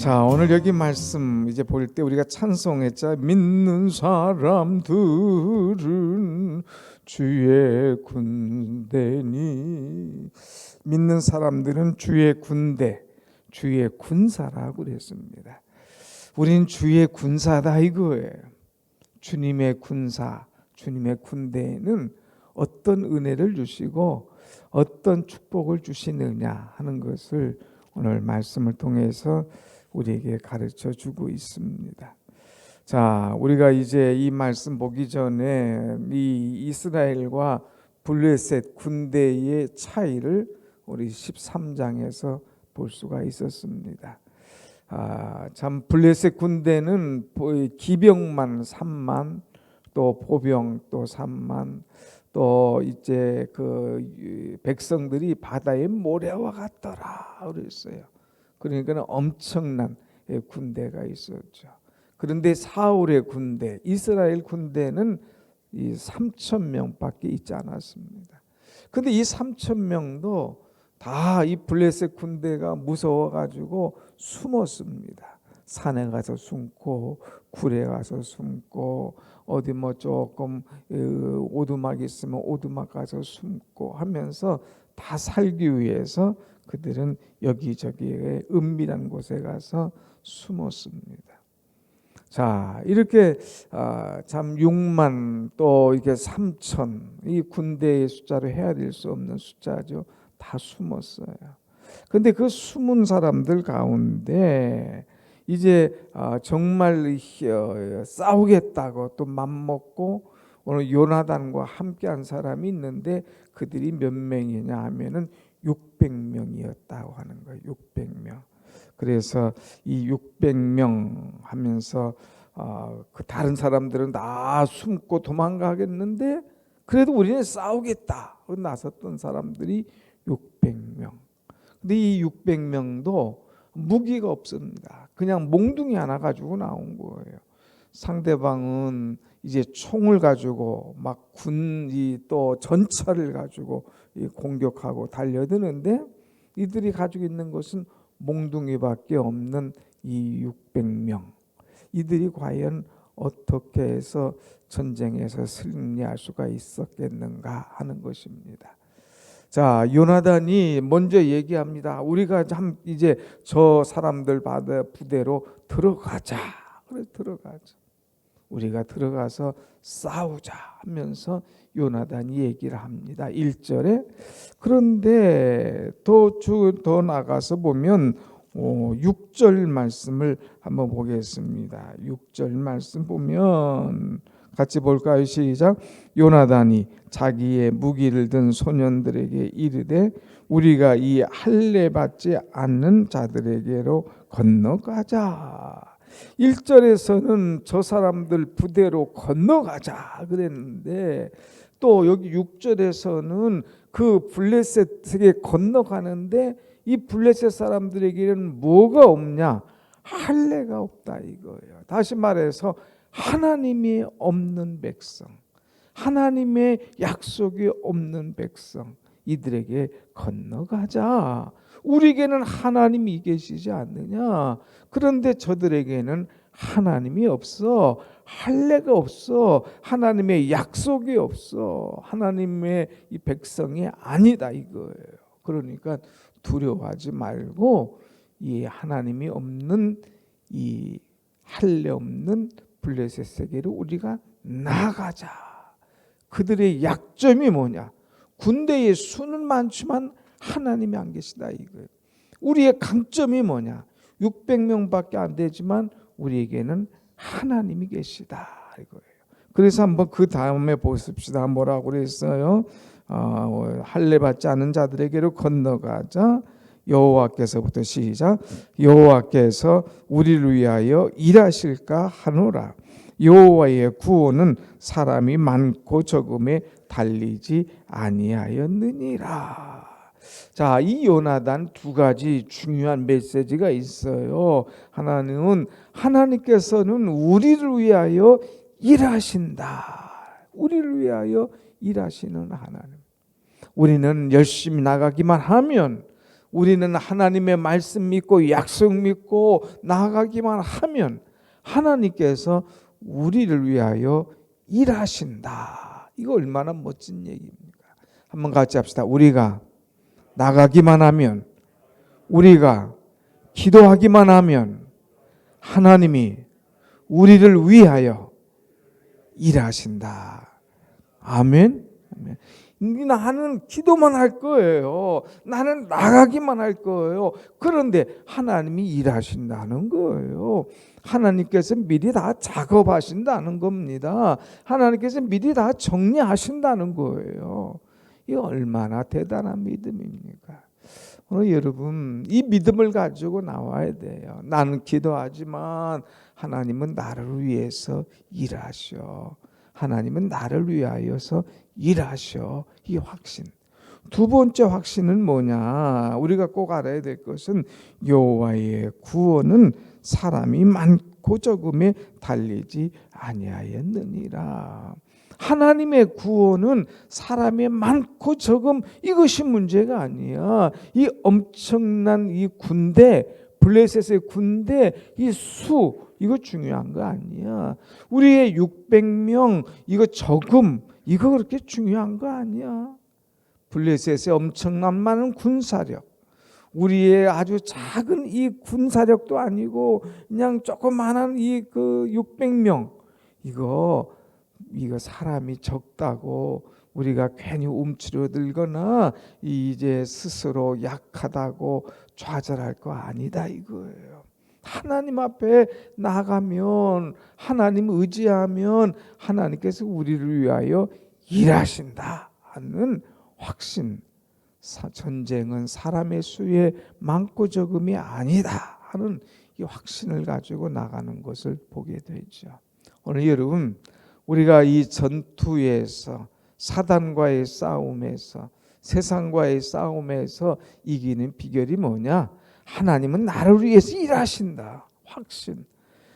자, 오늘 여기 말씀 이제 볼 때 우리가 찬송했자 믿는 사람들은 주의 군대니, 믿는 사람들은 주의 군대, 주의 군사라고 그랬습니다. 우린 주의 군사다 이거예요. 주님의 군사, 주님의 군대에는 어떤 은혜를 주시고 어떤 축복을 주시느냐 하는 것을 오늘 말씀을 통해서 우리에게 가르쳐 주고 있습니다. 자, 우리가 이제 이 말씀 보기 전에 이 이스라엘과 블레셋 군대의 차이를 우리 13장에서 볼 수가 있었습니다. 참 블레셋 군대는 기병만 3만, 또 보병 또 3만, 또 이제 그 백성들이 바다의 모래와 같더라 그랬어요. 그러니까 엄청난 군대가 있었죠. 그런데 사울의 군대, 이스라엘 군대는 이 3,000명밖에 있지 않았습니다. 그런데 이 3,000명도 다 이 블레셋 군대가 무서워가지고 숨었습니다. 산에 가서 숨고, 굴에 가서 숨고, 어디 뭐 조금 오두막 있으면 오두막 가서 숨고 하면서 다 살기 위해서 그들은 여기저기에 은밀한 곳에 가서 숨었습니다. 자, 이렇게 참 6만 또 이게 3천, 이 군대의 숫자로 헤아릴 수 없는 숫자죠. 다 숨었어요. 근데 그 숨은 사람들 가운데 이제 정말 싸우겠다고 또 맘먹고 오늘 요나단과 함께한 사람이 있는데 그들이 몇 명이냐 하면은 600명이었다고 하는 거예요. 600명. 그래서 이 600명 하면서 그 다른 사람들은 다 숨고 도망가겠는데 그래도 우리는 싸우겠다 나섰던 사람들이 600명. 근데 이 600명도 무기가 없습니다. 그냥 몽둥이 하나 가지고 나온 거예요. 상대방은 이제 총을 가지고 막 군이 또 전차를 가지고 공격하고 달려드는데 이들이 가지고 있는 것은 몽둥이밖에 없는 이 600명. 이들이 과연 어떻게 해서 전쟁에서 승리할 수가 있었겠는가 하는 것입니다. 자, 요나단이 먼저 얘기합니다. 우리가 참 이제 저 사람들 부대로 들어가자. 그래 들어가자. 우리가 들어가서 싸우자 하면서 요나단이 얘기를 합니다. 1절에. 그런데 더 나가서 보면 6절 말씀을 한번 보겠습니다. 6절 말씀 보면 같이 볼까요? 시작. 요나단이 자기의 무기를 든 소년들에게 이르되 우리가 이 할례 받지 않는 자들에게로 건너가자. 1절에서는 저 사람들 부대로 건너가자 그랬는데 또 여기 6절에서는 그 블레셋에게 건너가는데 이 블레셋 사람들에게는 뭐가 없냐? 할례가 없다 이거예요. 다시 말해서 하나님이 없는 백성, 하나님의 약속이 없는 백성, 이들에게 건너가자. 우리에게는 하나님이 계시지 않느냐? 그런데 저들에게는 하나님이 없어, 할례가 없어, 하나님의 약속이 없어, 하나님의 이 백성이 아니다 이거예요. 그러니까 두려워하지 말고 이 하나님이 없는 이 할례 없는 블레셋에게로 우리가 나가자. 그들의 약점이 뭐냐? 군대의 수는 많지만 하나님이 안 계시다 이거예요. 우리의 강점이 뭐냐? 600명밖에 안 되지만 우리에게는 하나님이 계시다 이거예요. 그래서 한번 그 다음에 보십시다. 뭐라고 그랬어요? 할례 받지 않은 자들에게로 건너가자. 여호와께서부터 시작. 여호와께서 우리를 위하여 일하실까 하노라. 여호와의 구원은 사람이 많고 적음에 달리지 아니하였느니라. 자, 이 요나단 두 가지 중요한 메시지가 있어요. 하나님께서는 우리를 위하여 일하신다. 우리를 위하여 일하시는 하나님. 우리는 열심히 나가기만 하면 우리는 하나님의 말씀 믿고 약속 믿고 나아가기만 하면 하나님께서 우리를 위하여 일하신다. 이거 얼마나 멋진 얘기입니까? 한번 같이 합시다. 우리가 나가기만 하면, 우리가 기도하기만 하면 하나님이 우리를 위하여 일하신다. 아멘. 나는 기도만 할 거예요. 나는 나가기만 할 거예요. 그런데 하나님이 일하신다는 거예요. 하나님께서 미리 다 작업하신다는 겁니다. 하나님께서 미리 다 정리하신다는 거예요. 이 얼마나 대단한 믿음입니까? 오늘 여러분 이 믿음을 가지고 나와야 돼요. 나는 기도하지만 하나님은 나를 위해서 일하셔. 하나님은 나를 위하여서 일하셔. 이 확신. 두 번째 확신은 뭐냐? 우리가 꼭 알아야 될 것은 여호와의 구원은 사람이 많고 적음에 달리지 아니하였느니라. 하나님의 구원은 사람의 많고 적음 이것이 문제가 아니야. 이 엄청난 이 군대, 블레셋의 군대 이 수 이거 중요한 거 아니야. 우리의 600명 이거 적음 이거 그렇게 중요한 거 아니야. 블레셋의 엄청난 많은 군사력, 우리의 아주 작은 이 군사력도 아니고 그냥 조그마한 이 그 600명 이거 사람이 적다고 우리가 괜히 움츠러들거나 이제 스스로 약하다고 좌절할 거 아니다 이거예요. 하나님 앞에 나가면 하나님 의지하면 하나님께서 우리를 위하여 일하신다 하는 확신. 전쟁은 사람의 수에 많고 적음이 아니다 하는 이 확신을 가지고 나가는 것을 보게 되죠. 오늘 여러분 우리가 이 전투에서 사단과의 싸움에서 세상과의 싸움에서 이기는 비결이 뭐냐? 하나님은 나를 위해서 일하신다. 확신.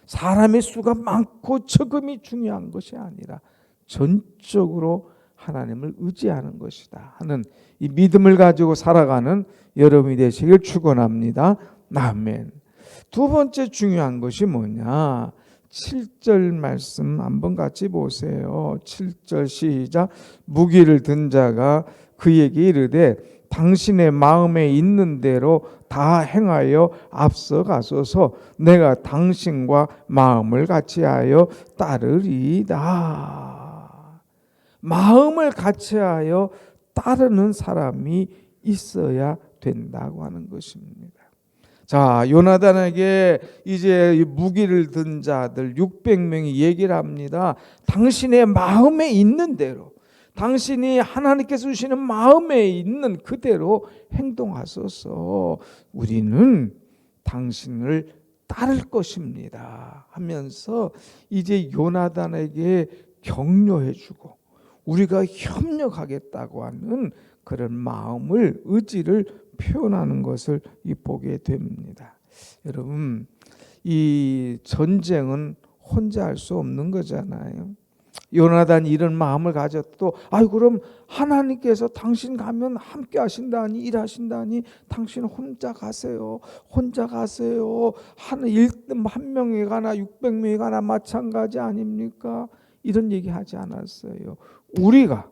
사람의 수가 많고 적음이 중요한 것이 아니라 전적으로 하나님을 의지하는 것이다 하는 이 믿음을 가지고 살아가는 여러분이 되시길 축원합니다. 아멘. 두 번째 중요한 것이 뭐냐? 7절 말씀 한번 같이 보세요. 7절 시작. 무기를 든 자가 그에게 이르되 당신의 마음에 있는 대로 다 행하여 앞서가소서. 내가 당신과 마음을 같이하여 따르리이다. 마음을 같이하여 따르는 사람이 있어야 된다고 하는 것입니다. 자, 요나단에게 이제 무기를 든 자들 600명이 얘기를 합니다. 당신의 마음에 있는 대로, 당신이 하나님께서 주시는 마음에 있는 그대로 행동하소서. 우리는 당신을 따를 것입니다 하면서 이제 요나단에게 격려해주고 우리가 협력하겠다고 하는 그런 마음을, 의지를 표현하는 것을 보게 됩니다. 여러분, 이 전쟁은 혼자 할 수 없는 거잖아요. 요나단이 이런 마음을 가졌도 그럼 하나님께서 당신 가면 함께 하신다니 일하신다니 당신 혼자 가세요. 혼자 가세요. 한 명이 가나 600명이 가나 마찬가지 아닙니까? 이런 얘기 하지 않았어요. 우리가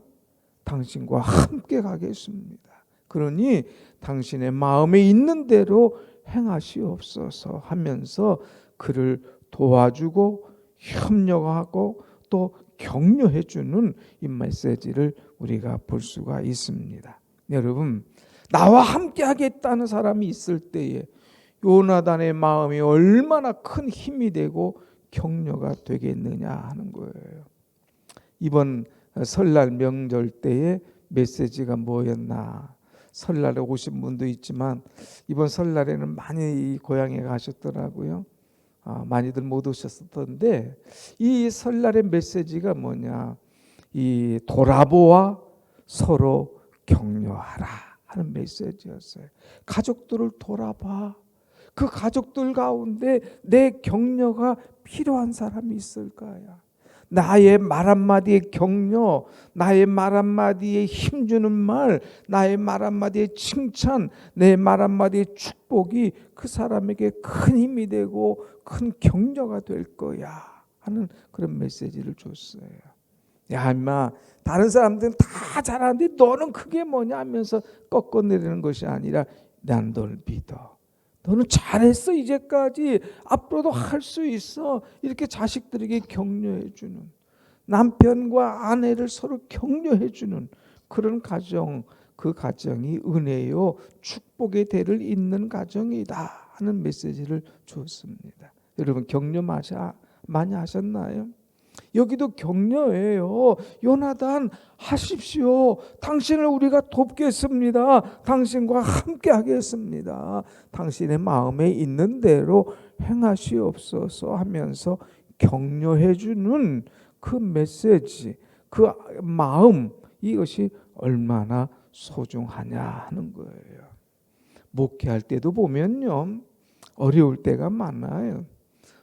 당신과 함께 가겠습니다. 그러니 당신의 마음에 있는 대로 행하시옵소서 하면서 그를 도와주고 협력하고 또 격려해 주는 이 메시지를 우리가 볼 수가 있습니다. 여러분, 나와 함께 하겠다는 사람이 있을 때에 요나단의 마음이 얼마나 큰 힘이 되고 격려가 되겠느냐 하는 거예요. 이번 설날 명절 때에 메시지가 뭐였나? 설날에 오신 분도 있지만 이번 설날에는 많이 고향에 가셨더라고요. 많이들 못 오셨었던데 이 설날의 메시지가 뭐냐? 이 돌아보아 서로 격려하라 하는 메시지였어요. 가족들을 돌아봐. 그 가족들 가운데 내 격려가 필요한 사람이 있을 거야. 나의 말 한마디의 격려, 나의 말 한마디에 힘주는 말, 나의 말 한마디의 칭찬, 내 말 한마디의 축복이 그 사람에게 큰 힘이 되고 큰 격려가 될 거야 하는 그런 메시지를 줬어요. 야 임마, 다른 사람들은 다 잘하는데 너는 그게 뭐냐 하면서 꺾어내리는 것이 아니라 난 널 믿어. 너는 잘했어 이제까지, 앞으로도 할 수 있어. 이렇게 자식들에게 격려해 주는, 남편과 아내를 서로 격려해 주는 그런 가정, 그 가정이 은혜요 축복의 대를 잇는 가정이다 하는 메시지를 줬습니다. 여러분 격려 많이 하셨나요? 여기도 격려예요. 요나단 하십시오. 당신을 우리가 돕겠습니다. 당신과 함께 하겠습니다. 당신의 마음에 있는 대로 행하시옵소서 하면서 격려해 주는 그 메시지, 그 마음, 이것이 얼마나 소중하냐 하는 거예요. 목회할 때도 보면요, 어려울 때가 많아요.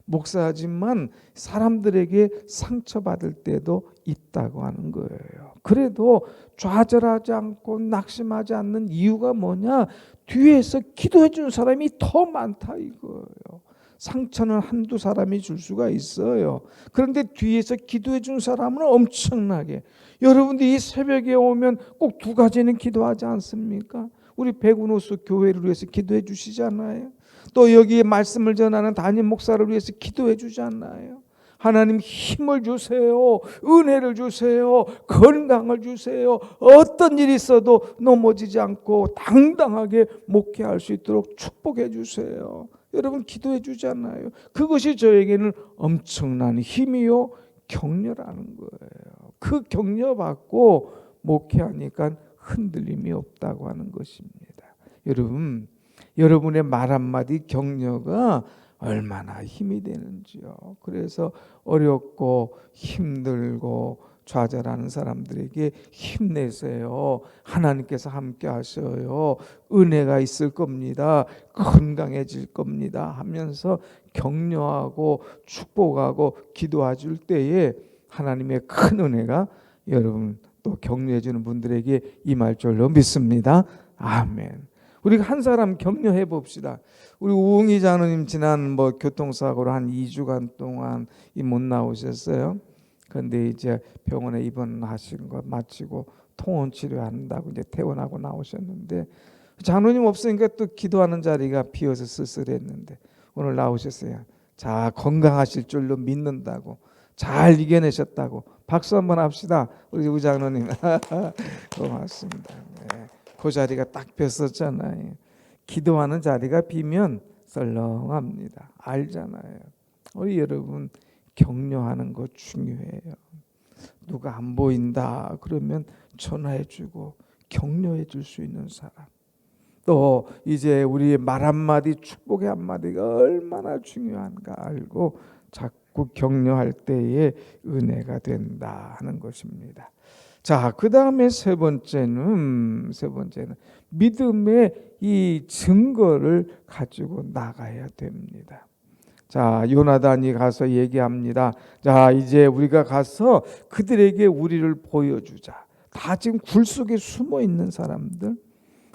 목사지만 사람들에게 상처받을 때도 있다고 하는 거예요. 그래도 좌절하지 않고 낙심하지 않는 이유가 뭐냐? 뒤에서 기도해 주는 사람이 더 많다 이거예요. 상처는 한두 사람이 줄 수가 있어요. 그런데 뒤에서 기도해 주는 사람은 엄청나게. 여러분들이 이 새벽에 오면 꼭 두 가지는 기도하지 않습니까? 우리 백운호수 교회를 위해서 기도해 주시잖아요. 또 여기에 말씀을 전하는 담임 목사를 위해서 기도해 주지 않나요? 하나님 힘을 주세요. 은혜를 주세요. 건강을 주세요. 어떤 일이 있어도 넘어지지 않고 당당하게 목회할 수 있도록 축복해 주세요. 여러분 기도해 주잖아요. 그것이 저에게는 엄청난 힘이요 격려라는 거예요. 그 격려받고 목회하니까 흔들림이 없다고 하는 것입니다. 여러분, 여러분의 말 한마디 격려가 얼마나 힘이 되는지요. 그래서 어렵고 힘들고 좌절하는 사람들에게 힘내세요. 하나님께서 함께 하셔요. 은혜가 있을 겁니다. 건강해질 겁니다 하면서 격려하고 축복하고 기도해 줄 때에 하나님의 큰 은혜가 여러분 또 격려해 주는 분들에게 임할 줄로 믿습니다. 아멘. 우리가 한 사람 격려해 봅시다. 우리 우웅이 장로님 지난 교통사고로 한 2주간 동안 못 나오셨어요. 그런데 이제 병원에 입원하신 거 마치고 통원 치료한다고 이제 퇴원하고 나오셨는데, 장로님 없으니까 또 기도하는 자리가 비어서 쓸쓸했는데 오늘 나오셨어요. 자, 건강하실 줄로 믿는다고, 잘 이겨내셨다고 박수 한번 합시다. 우리 우장로님 고맙습니다. 네. 그 자리가 딱 폈었잖아요. 기도하는 자리가 비면 썰렁합니다. 알잖아요. 우리 여러분 격려하는 거 중요해요. 누가 안 보인다 그러면 전화해주고 격려해줄 수 있는 사람. 또 이제 우리의 말 한마디, 축복의 한마디가 얼마나 중요한가 알고 자꾸 격려할 때에 은혜가 된다 하는 것입니다. 자, 그 다음에 세 번째는 믿음의 이 증거를 가지고 나가야 됩니다. 자, 요나단이 가서 얘기합니다. 자, 이제 우리가 가서 그들에게 우리를 보여주자. 다 지금 굴 속에 숨어 있는 사람들,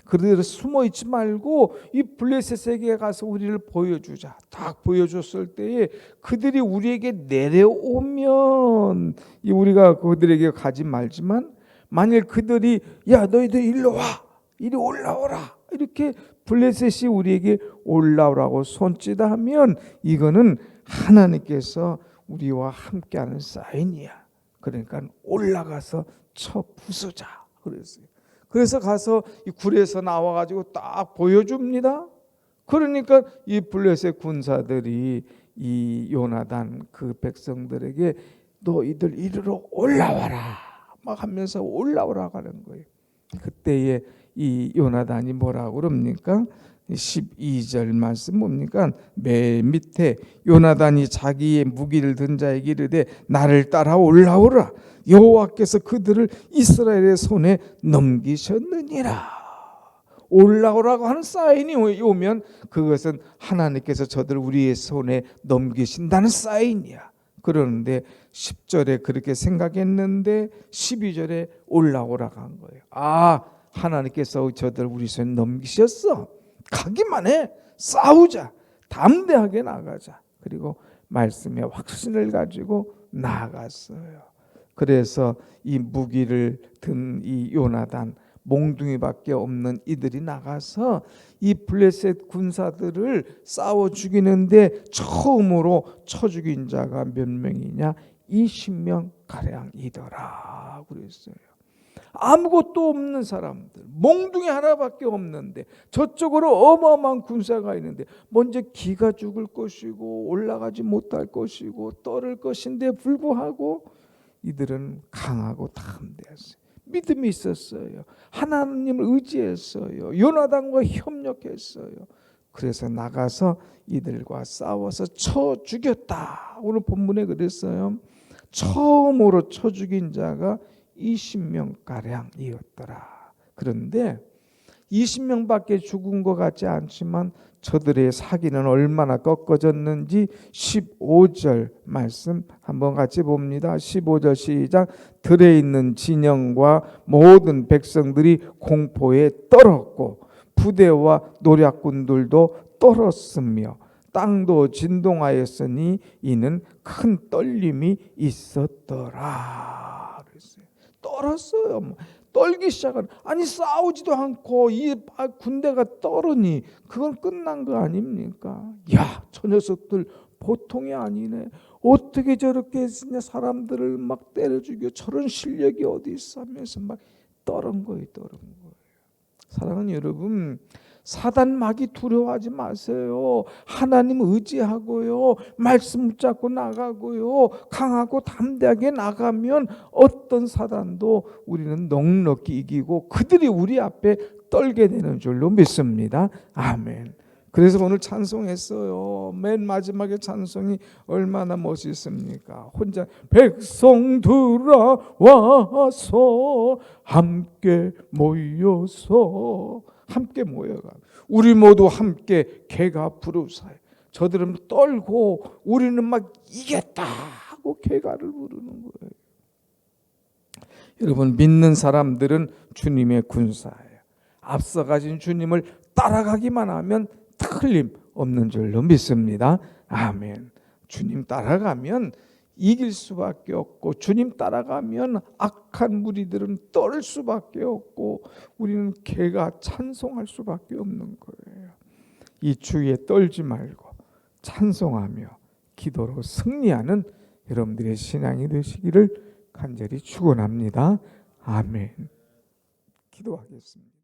그들을 숨어 있지 말고 이 블레셋에게 가서 우리를 보여주자. 딱 보여줬을 때에 그들이 우리에게 내려오면 우리가 그들에게 가지 말지만, 만일 그들이 야 너희들 일로 와, 이리 올라오라, 이렇게 블레셋이 우리에게 올라오라고 손짓다 하면 이거는 하나님께서 우리와 함께하는 사인이야. 그러니까 올라가서 쳐 부수자 그랬어요. 그래서 가서 이 굴에서 나와가지고 딱 보여줍니다. 그러니까 이 블레셋 군사들이 이 요나단 그 백성들에게 너희들 이리로 올라와라 막 하면서 올라오라고 하는 거예요. 그때에 이 요나단이 뭐라고 그럽니까? 12절 말씀 뭡니까? 맨 밑에 요나단이 자기의 무기를 든 자에게 이르되 나를 따라 올라오라. 여호와께서 그들을 이스라엘의 손에 넘기셨느니라. 올라오라고 하는 사인이 오면 그것은 하나님께서 저들을 우리의 손에 넘기신다는 사인이야. 그러는데 10절에 그렇게 생각했는데 12절에 올라오라고 한 거예요. 아, 하나님께서 저들 우리 손에 넘기셨어. 가기만 해. 싸우자. 담대하게 나가자. 그리고 말씀의 확신을 가지고 나아갔어요. 그래서 이 무기를 든 이 요나단, 몽둥이밖에 없는 이들이 나가서 이 블레셋 군사들을 싸워 죽이는데 처음으로 쳐 죽인 자가 몇 명이냐? 20명 가량이더라 그랬어요. 아무것도 없는 사람들, 몽둥이 하나밖에 없는데 저쪽으로 어마어마한 군사가 있는데 먼저 기가 죽을 것이고 올라가지 못할 것이고 떨을 것인데 불구하고 이들은 강하고 담대했어요. 믿음이 있었어요. 하나님을 의지했어요. 요나단과 협력했어요. 그래서 나가서 이들과 싸워서 쳐 죽였다. 오늘 본문에 그랬어요. 처음으로 쳐 죽인 자가 20명가량이었더라. 그런데 20명밖에 죽은 것 같지 않지만 저들의 사기는 얼마나 꺾어졌는지 15절 말씀 한번 같이 봅니다. 15절 시작. 들에 있는 진영과 모든 백성들이 공포에 떨었고 부대와 노략군들도 떨었으며 땅도 진동하였으니 이는 큰 떨림이 있었더라. 그랬어요. 떨었어요. 떨기 시작은 아니 싸우지도 않고 이 군대가 떨으니 그건 끝난 거 아닙니까? 야, 저 녀석들 보통이 아니네. 어떻게 저렇게 사람들을 막 때려 죽여? 저런 실력이 어디 있어? 하면서 막 떨은 거예요. 사랑하는 여러분, 사단 마귀 두려워하지 마세요. 하나님 의지하고요, 말씀 붙잡고 나가고요, 강하고 담대하게 나가면 어떤 사단도 우리는 넉넉히 이기고 그들이 우리 앞에 떨게 되는 줄로 믿습니다. 아멘. 그래서 오늘 찬송했어요. 맨 마지막에 찬송이 얼마나 멋있습니까? 혼자 백성들아 와서 함께 모여서 함께 모여가 우리 모두 함께 개가 부르사요. 저들은 떨고 우리는 막 이겼다 하고 개가를 부르는 거예요. 여러분, 믿는 사람들은 주님의 군사예요. 앞서 가신 주님을 따라가기만 하면 틀림 없는 줄로 믿습니다. 아멘. 주님 따라가면 이길 수밖에 없고 주님 따라가면 악한 무리들은 떨 수밖에 없고 우리는 개가 찬송할 수밖에 없는 거예요. 이 주위에 떨지 말고 찬송하며 기도로 승리하는 여러분들의 신앙이 되시기를 간절히 축원합니다. 아멘. 기도하겠습니다.